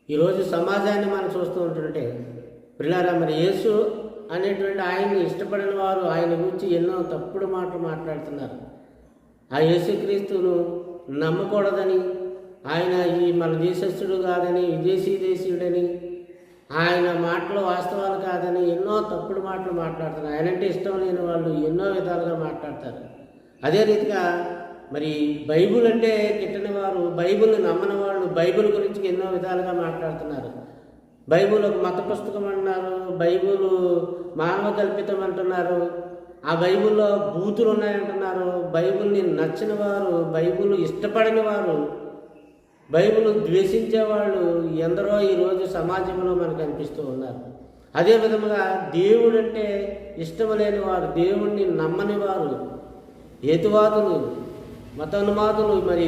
ఈరోజు సమాజాన్ని మనం చూస్తూ ఉంటుంటే పిల్లారా, మరి యేసు అనేటువంటి ఆయన్ని ఇష్టపడిన వారు ఆయన గురించి ఎన్నో తప్పుడు మాటలు మాట్లాడుతున్నారు. ఆ యేసుక్రీస్తును నమ్మకూడదని, ఆయన ఈ మన దేశస్థుడు కాదని, విదేశీయుడని, ఆయన మాటలు వాస్తవాలు కాదని ఎన్నో తప్పుడు మాటలు మాట్లాడుతున్నారు. ఆయనంటే ఇష్టం లేని వాళ్ళు ఎన్నో విధాలుగా మాట్లాడతారు. అదే రీతిగా మరి బైబుల్ అంటే గిట్టని వారు, బైబుల్ని నమ్మని వాళ్ళు బైబుల్ గురించి ఎన్నో విధాలుగా మాట్లాడుతున్నారు. బైబుల్ ఒక మత పుస్తకం అంటున్నారు, బైబుల్ మానవ కల్పితం అంటున్నారు, ఆ బైబుల్లో బూతులు ఉన్నాయంటున్నారు. బైబుల్ని నచ్చిన వారు, బైబుల్ ఇష్టపడని వారు, బైబుల్ ద్వేషించేవాళ్ళు ఎందరో ఈరోజు సమాజంలో మనకు కనిపిస్తూ ఉన్నారు. అదే విధముగా దేవుడు అంటే ఇష్టం లేని వారు, దేవుణ్ణి నమ్మని వారు, హేతువాదులు, మతోన్మాదులు, మరి